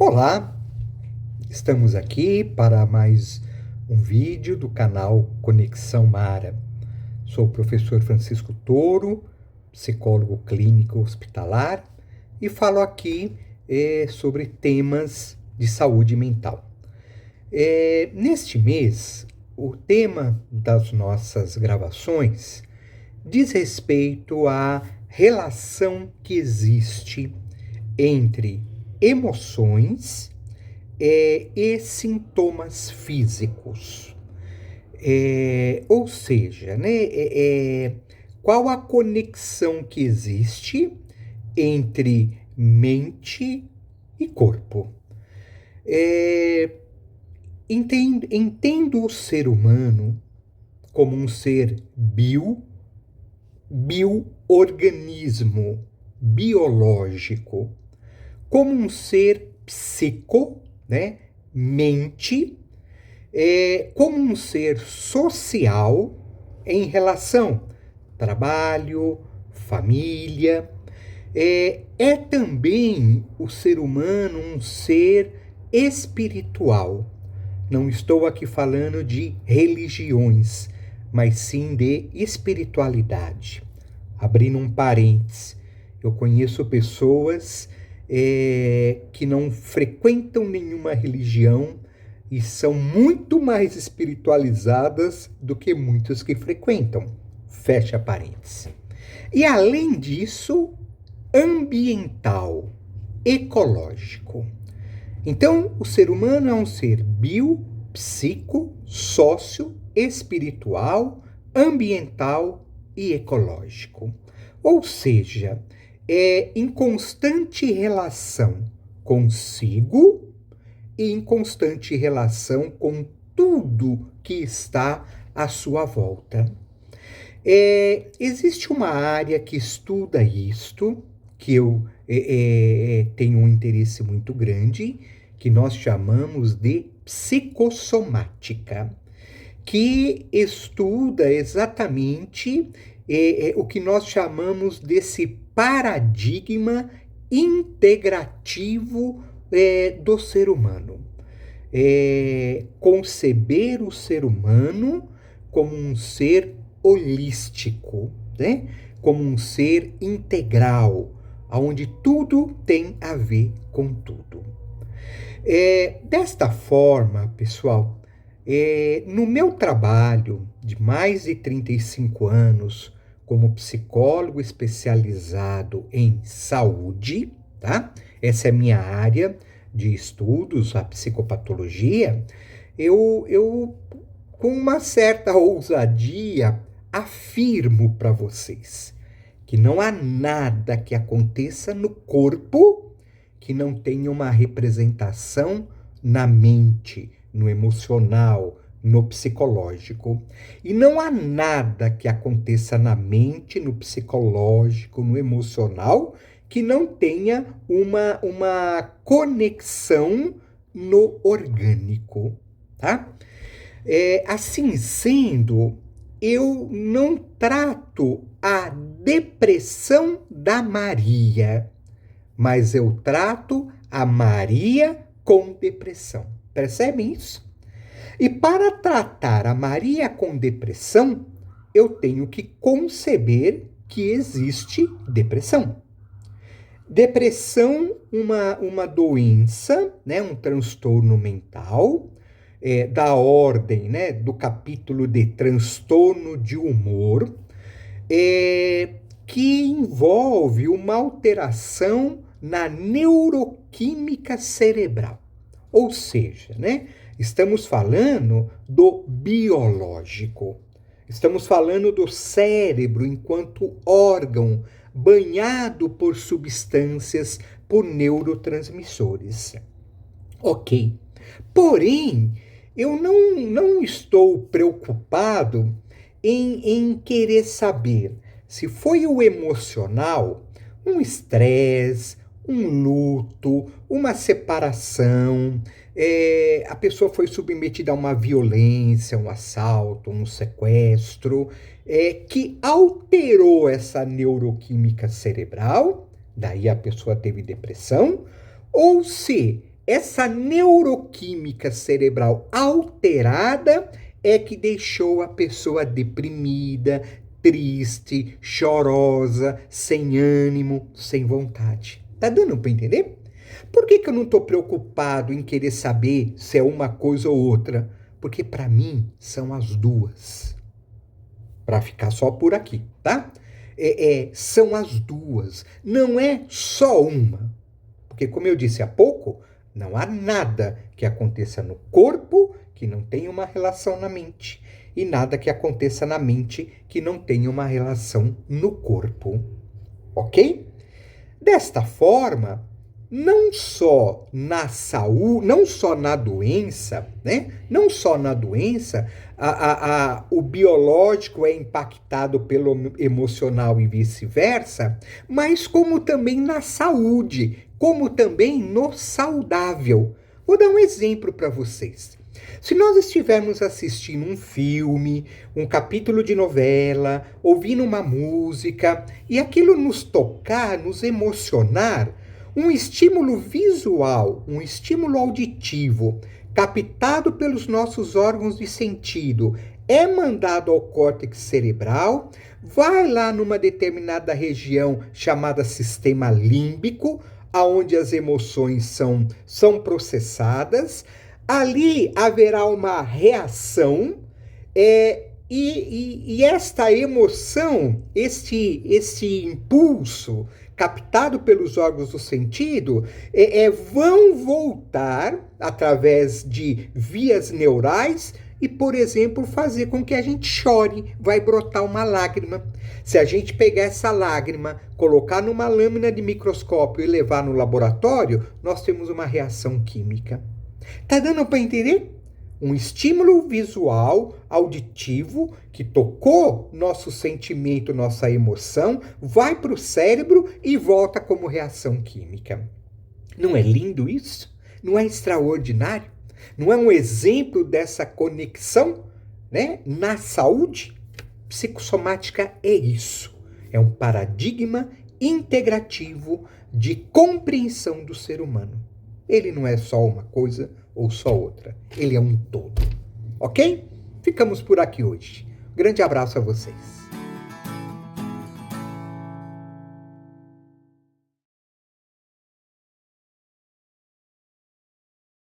Olá, estamos aqui para mais um vídeo do canal Conexão Mara. Sou o professor Francisco Toro, psicólogo clínico hospitalar, e falo aqui sobre temas de saúde mental. Neste mês, o tema das nossas gravações diz respeito à relação que existe entre emoções e sintomas físicos. Ou seja, qual a conexão que existe entre mente e corpo? Entendo o ser humano como um ser bioorganismo, biológico, como um ser psico, mente, como um ser social em relação trabalho, família. É também o ser humano um ser espiritual. Não estou aqui falando de religiões, mas sim de espiritualidade. Abrindo um parênteses, eu conheço pessoas que não frequentam nenhuma religião e são muito mais espiritualizadas do que muitos que frequentam. Fecha parênteses. E além disso, ambiental, ecológico. Então, o ser humano é um ser psico, sócio, espiritual, ambiental e ecológico. Ou seja, é em constante relação consigo e em constante relação com tudo que está à sua volta. Existe uma área que estuda isto, que eu tenho um interesse muito grande, que nós chamamos de psicossomática, que estuda exatamente o que nós chamamos desse paradigma integrativo do ser humano. Conceber o ser humano como um ser holístico, como um ser integral, onde tudo tem a ver com tudo. Desta forma, pessoal, no meu trabalho de mais de 35 anos como psicólogo especializado em saúde, tá? Essa é a minha área de estudos, a psicopatologia. Eu com uma certa ousadia, afirmo para vocês que não há nada que aconteça no corpo que não tenha uma representação na mente, no emocional, no psicológico. E não há nada que aconteça na mente, no psicológico, no emocional, que não tenha uma conexão no orgânico, tá? Assim sendo, eu não trato a depressão da Maria, mas eu trato a Maria com depressão. Percebem isso? E para tratar a Maria com depressão, eu tenho que conceber que existe depressão. Depressão, uma doença, um transtorno mental, da ordem, do capítulo de transtorno de humor, que envolve uma alteração na neuroquímica cerebral. Ou seja, estamos falando do biológico. Estamos falando do cérebro enquanto órgão banhado por substâncias, por neurotransmissores. Ok. Porém, eu não estou preocupado em querer saber se foi o emocional, um estresse, um luto, uma separação, a pessoa foi submetida a uma violência, um assalto, um sequestro, que alterou essa neuroquímica cerebral, daí a pessoa teve depressão, ou se Essa neuroquímica cerebral alterada é que deixou a pessoa deprimida, triste, chorosa, sem ânimo, sem vontade. Tá dando para entender? Por que eu não estou preocupado em querer saber se é uma coisa ou outra? Porque para mim são as duas. Para ficar só por aqui, tá? São as duas. Não é só uma. Porque, como eu disse há pouco, não há nada que aconteça no corpo que não tenha uma relação na mente. E nada que aconteça na mente que não tenha uma relação no corpo. Ok? Desta forma, não só na saúde, não só na doença, né? Não só na doença, o biológico é impactado pelo emocional e vice-versa, mas como também na saúde, como também no saudável. Vou dar um exemplo para vocês. Se nós estivermos assistindo um filme, um capítulo de novela, ouvindo uma música, e aquilo nos tocar, nos emocionar, um estímulo visual, um estímulo auditivo, captado pelos nossos órgãos de sentido, é mandado ao córtex cerebral, vai lá numa determinada região chamada sistema límbico, aonde as emoções são processadas. Ali haverá uma reação, e esta emoção, este impulso captado pelos órgãos do sentido, vão voltar através de vias neurais e, por exemplo, fazer com que a gente chore, vai brotar uma lágrima. Se a gente pegar essa lágrima, colocar numa lâmina de microscópio e levar no laboratório, nós temos uma reação química. Tá dando para entender? Um estímulo visual, auditivo, que tocou nosso sentimento, nossa emoção, vai para o cérebro e volta como reação química. Não é lindo isso? Não é extraordinário? Não é um exemplo dessa conexão, né? Na saúde? Psicossomática é isso. É um paradigma integrativo de compreensão do ser humano. Ele não é só uma coisa ou só outra. Ele é um todo. Ok? Ficamos por aqui hoje. Grande abraço a vocês.